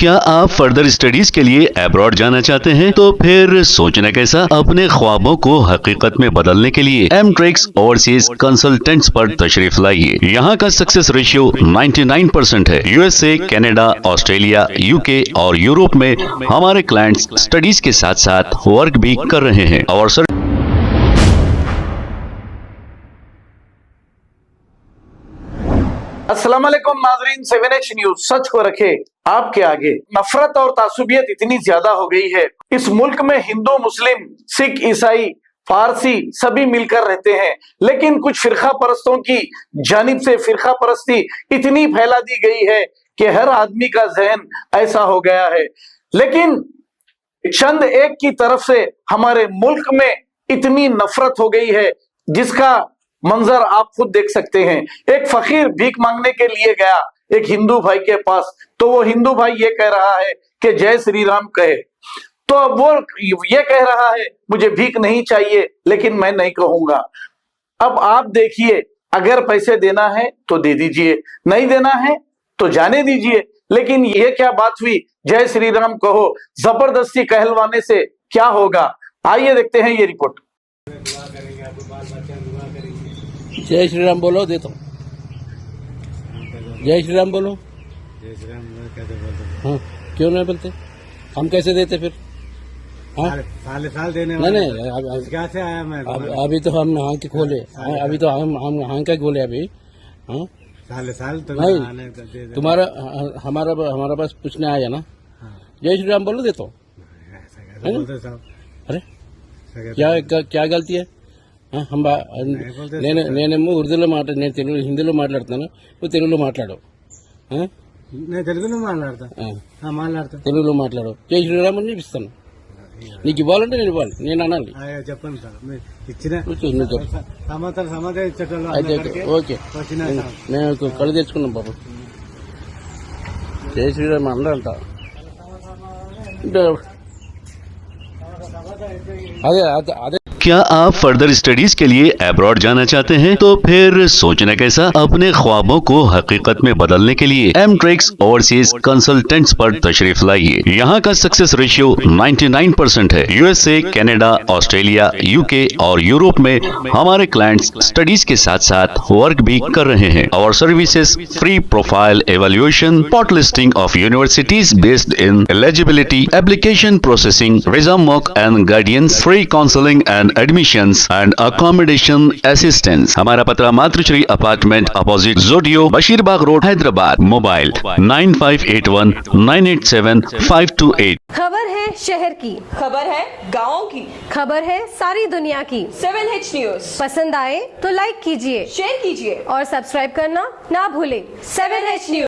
क्या आप further studies के लिए अब्रॉड जाना चाहते हैं? तो फिर सोचना कैसा, अपने ख्वाबों को हकीकत में बदलने के लिए एमट्रिक्स ओवरसीज कंसल्टेंट्स पर तशरीफ लाइए। यहाँ का सक्सेस रेशियो 99% है। यूएसए, कनाडा, ऑस्ट्रेलिया, यूके और यूरोप में हमारे क्लाइंट्स स्टडीज के साथ साथ वर्क भी कर रहे हैं और अस्सलाम वालेकुम नाज़रीन, 7H न्यूज सच को रखे आपके आगे। नफरत और तासुबियत इतनी ज्यादा हो गई है। इस मुल्क में हिंदू, मुस्लिम, सिख, ईसाई, फारसी सभी मिलकर रहते हैं, लेकिन कुछ फिरका परस्तों की जानिब से फिरका परस्ती इतनी फैला दी गई है कि हर आदमी का जहन ऐसा हो गया है। लेकिन चंद एक की तरफ से हमारे मुल्क में इतनी नफरत हो गई है जिसका मंजर आप खुद देख सकते हैं। एक फकीर भीख मांगने के लिए गया एक हिंदू भाई के पास, तो वो हिंदू भाई ये कह रहा है कि जय श्री राम कहे, तो वो ये कह रहा है मुझे भीख नहीं चाहिए लेकिन मैं नहीं कहूंगा। अब आप देखिए, अगर पैसे देना है तो दे दीजिए, नहीं देना है तो जाने दीजिए। लेकिन ये क्या बात हुई, जय श्री राम कहो, जबरदस्ती कहलवाने से क्या होगा? आइए देखते हैं ये रिपोर्ट। जय श्री राम बोलो, देता हूँ। जय श्री राम बोलो। जय श्री राम कैसे बोलते? हाँ, क्यों नहीं बोलते? हम कैसे देते फिर? हाँ, साल देने नहीं, क्या से आया मैं? अभी तो हम नहा के खोले, अभी तो हम नहा के खोले अभी। हाँ, साल तो नहीं, तुम्हारा हमारा पास पूछने आया ना। जय श्री राम बोलो, देता हूँ। अरे क्या गलती है? నేనేమో ఉర్దూలో నేను తెలుగు హిందీలో మాట్లాడుతాను, నువ్వు తెలుగులో మాట్లాడు. నేను తెలుగులో మాట్లాడతా. తెలుగులో మాట్లాడు. జై శ్రీరామ్ అని ఇస్తాను. నీకు ఇవ్వాలంటే నేను ఇవ్వాలి, నేను అనాలి. చెప్పండి సార్, ఇచ్చిన సమాధానం ఇచ్చేటోళ్ళు అయితే ఓకే. మేము కళ్ళు తెచ్చుకున్నాం బాబు. జై శ్రీరామ్ అన్నారంట. అదే क्या आप फर्दर स्टडीज के लिए अब्रॉड जाना चाहते हैं? तो फिर सोचना कैसा, अपने ख्वाबों को हकीकत में बदलने के लिए एमट्रिक्स ओवरसीज कंसल्टेंट्स पर तशरीफ लाइए। यहाँ का सक्सेस रेशियो 99% है। यूएसए, कनाडा, ऑस्ट्रेलिया, यूके और यूरोप में हमारे क्लाइंट्स स्टडीज के साथ साथ वर्क भी कर रहे हैं और services free profile evaluation, spot listing of universities based in eligibility, application processing, visa mock and guidance, free counselling and admissions and accommodation assistance. हमारा पता मातृश्री अपार्टमेंट अपोजिट जोडियो, बशीरबाग रोड, हैदराबाद। मोबाइल 9581987528। खबर है शहर की, खबर है गाँव की, खबर है सारी दुनिया की। 7H न्यूज पसंद आए तो लाइक कीजिए, शेयर कीजिए और सब्सक्राइब करना ना भूले। 7H news.